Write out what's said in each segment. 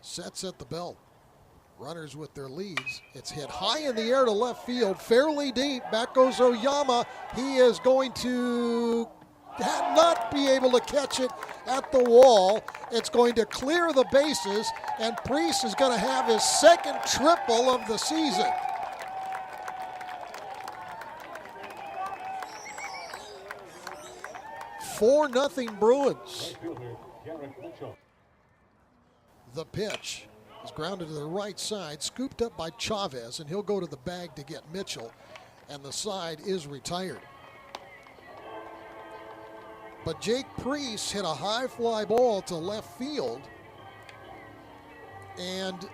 Sets at the belt. Runners with their leads. It's hit high in the air to left field, fairly deep. Back goes Oyama. He is going to not be able to catch it at the wall. It's going to clear the bases, and Priest is going to have his second triple of the season. "4-0 Bruins." The pitch is grounded to the right side, scooped up by Chavez, and he'll go to the bag to get Mitchell, and the side is retired. But Jake Priest hit a high fly ball to left field, and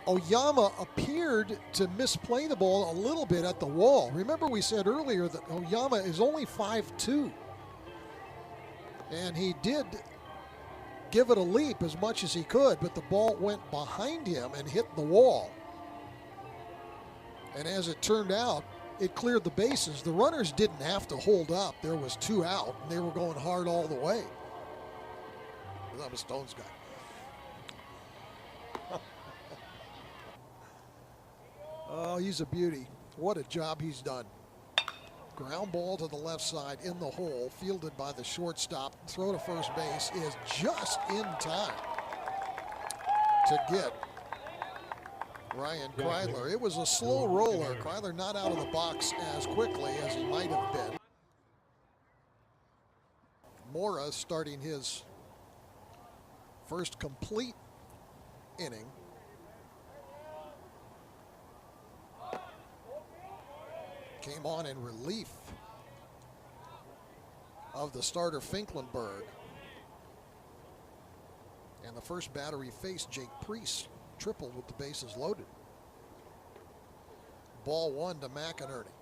Oyama appeared to misplay the ball a little bit at the wall. Remember, we said earlier that Oyama is only 5'2", and he did give it a leap as much as he could, but the ball went behind him and hit the wall. And as it turned out, it cleared the bases. The runners didn't have to hold up. There was 2 out, and they were going hard all the way. I'm a Stones guy. Oh, he's a beauty. What a job he's done. Ground ball to the left side in the hole, fielded by the shortstop. Throw to first base is just in time to get Ryan Kreidler. It was a slow roller. Kreidler not out of the box as quickly as he might have been. Mora starting his first complete inning. Came on in relief of the starter Finklenberg. And the first batter he faced, Jake Priest, tripled with the bases loaded. Ball 1 to McInerney.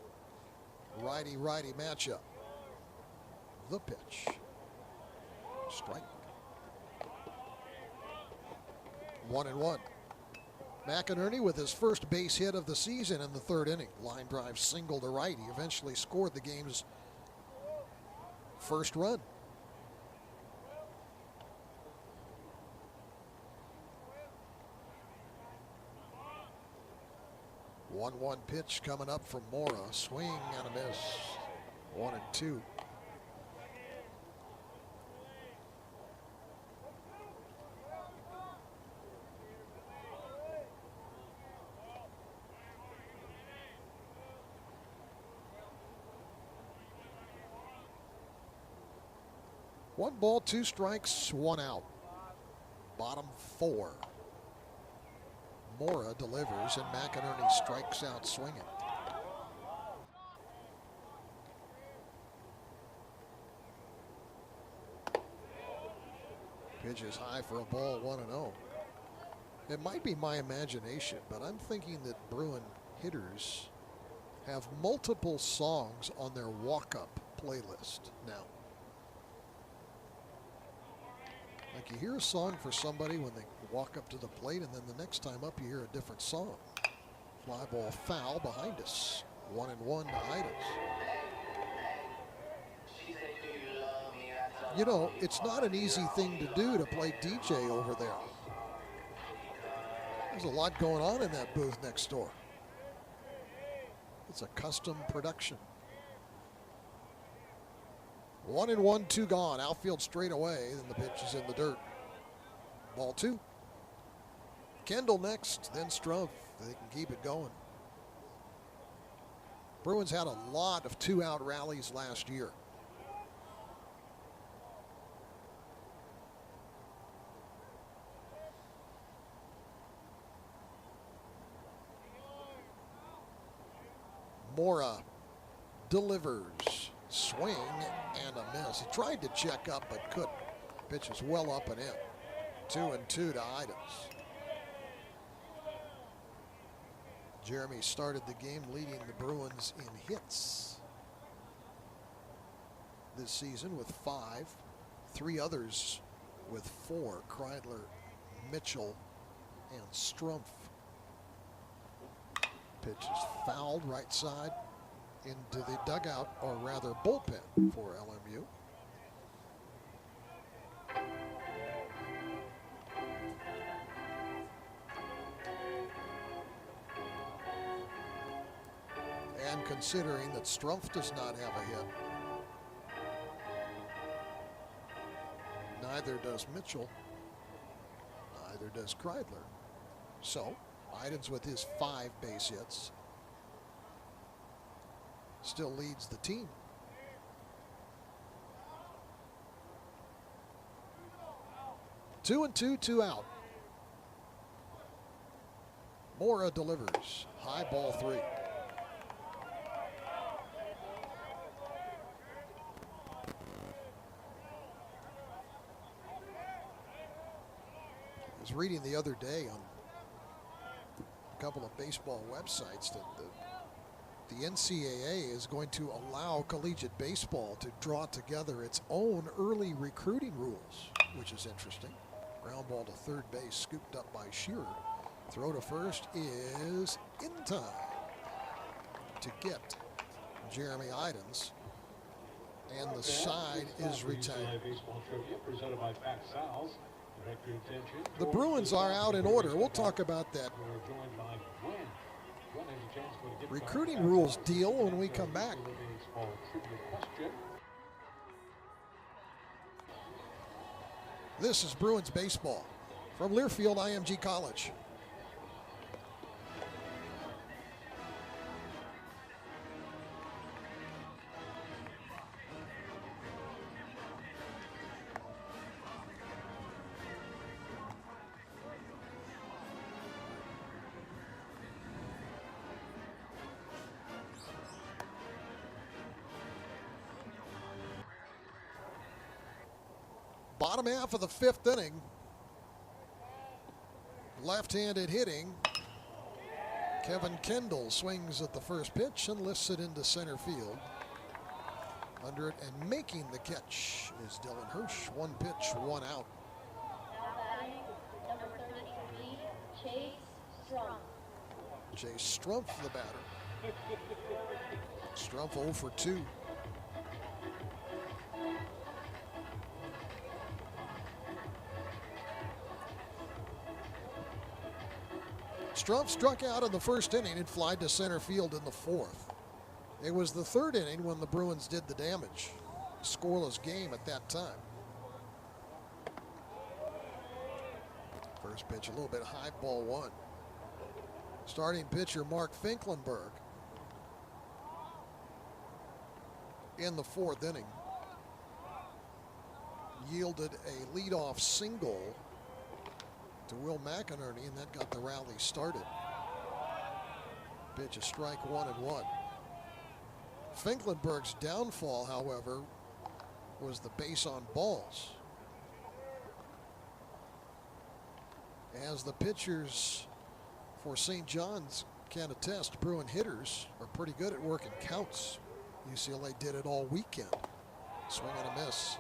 Righty-righty matchup. The pitch. Strike. 1-1. McInerney with his first base hit of the season in the 3rd inning. Line drive single to right. He eventually scored the game's first run. One pitch coming up from Mora. Swing and a miss. 1-2. One ball, 2 strikes, 1 out. Bottom 4. Mora delivers, and McInerney strikes out swinging. Pitch is high for a ball, 1-0. It might be my imagination, but I'm thinking that Bruin hitters have multiple songs on their walk-up playlist now. Like, you hear a song for somebody when they walk up to the plate, and then the next time up you hear a different song. Fly ball foul behind us. 1-1 to Idas. You know, it's not an easy thing to do to play DJ over there. There's a lot going on in that booth next door. It's a custom production. 1-1, 2 gone. Outfield straight away, and the pitch is in the dirt. Ball 2. Kendall next, then Strumpf. They can keep it going. Bruins had a lot of 2-out rallies last year. Mora delivers. Swing and a miss. He tried to check up but couldn't. Pitch is well up and in. 2-2 to Idas. Jeremy started the game leading the Bruins in hits this season with 5. 3 others with 4. Kreidler, Mitchell, and Strumpf. Pitch is fouled right side into the dugout, or rather bullpen, for LMU. time considering that Strumpf does not have a hit. Neither does Mitchell. Neither does Kreidler. So, Idens with his 5 base hits still leads the team. Two and two, 2 out. Mora delivers. High ball 3. I was reading the other day on a couple of baseball websites that the NCAA is going to allow collegiate baseball to draw together its own early recruiting rules, which is interesting. Ground ball to third base, scooped up by Shearer. Throw to first is in time to get Jeremy Idens, and the side is retained. The Bruins are out in order. We'll talk about that recruiting rules deal when we come back. This is Bruins baseball from Learfield IMG College. Bottom half of the 5th inning. Left-handed hitting. Kevin Kendall swings at the first pitch and lifts it into center field. Under it and making the catch is Dylan Hirsch. 1 pitch, 1 out. Number 33, Chase Strumpf. Chase Strumpf, the batter. Strumpf 0 for 2. Strumpf struck out in the 1st inning and flied to center field in the 4th. It was the 3rd inning when the Bruins did the damage. Scoreless game at that time. First pitch a little bit high, ball 1. Starting pitcher Mark Finklenberg in the 4th inning yielded a leadoff single to Will McInerney, and that got the rally started. Pitch a strike 1-1. Finklenberg's downfall, however, was the base on balls. As the pitchers for St. John's can attest, Bruin hitters are pretty good at working counts. UCLA did it all weekend. Swing and a miss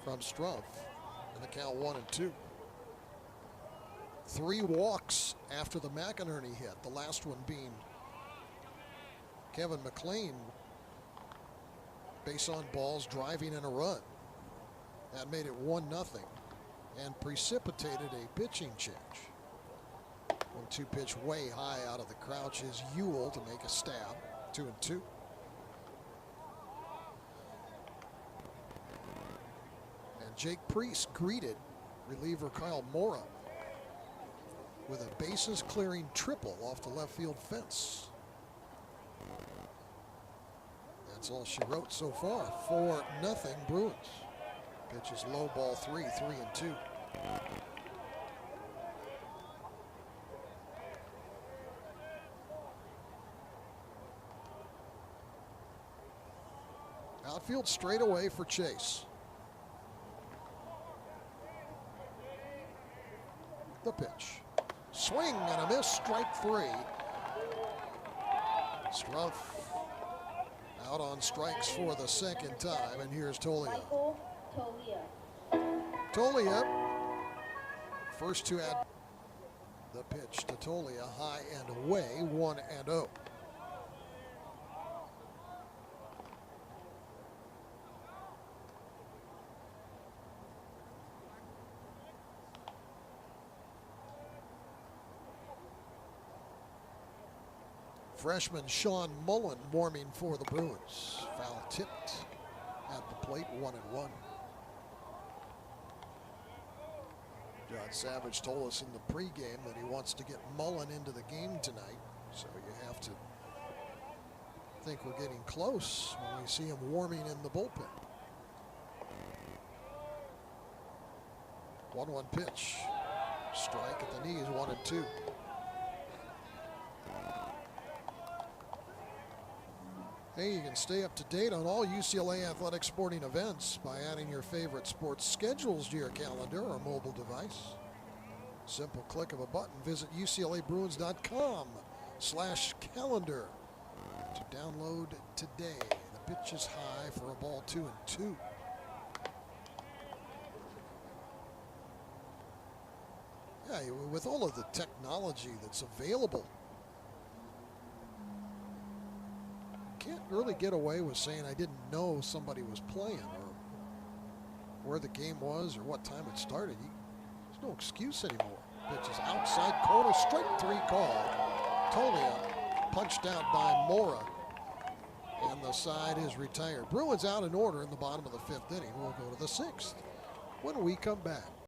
from Strumpf, and the count 1-2. 3 walks after the McInerney hit, the last one being Kevin McLean, base on balls, driving in a run. That made it 1-0 and precipitated a pitching change. 1-2 pitch way high out of the crouch is Ewell to make a stab. 2-2. And Jake Priest greeted reliever Kyle Mora with a bases clearing triple off the left field fence. That's all she wrote so far. 4-0 Bruins. Pitch is low, ball 3, 3-2. Outfield straight away for Chase. The pitch. Swing and a miss, strike 3. Strumpf out on strikes for the 2nd time, and here's Tolia. Tolia, first to add the pitch to Tolia, high and away, 1-0. Freshman Sean Mullen warming for the Bruins. Foul tipped at the plate, 1-1. John Savage told us in the pregame that he wants to get Mullen into the game tonight. So you have to think we're getting close when we see him warming in the bullpen. 1-1 pitch. Strike at the knees, 1-2. Hey, you can stay up to date on all UCLA athletic sporting events by adding your favorite sports schedules to your calendar or mobile device. Simple click of a button. Visit UCLABruins.com/calendar to download today. The pitch is high for a ball, 2-2. Yeah, with all of the technology that's available, can't really get away with saying I didn't know somebody was playing or where the game was or what time it started. There's no excuse anymore. Pitch is outside corner, strike 3 call. Tolia punched out by Mora, and the side is retired. Bruins out in order in the bottom of the 5th inning. We'll go to the 6th when we come back.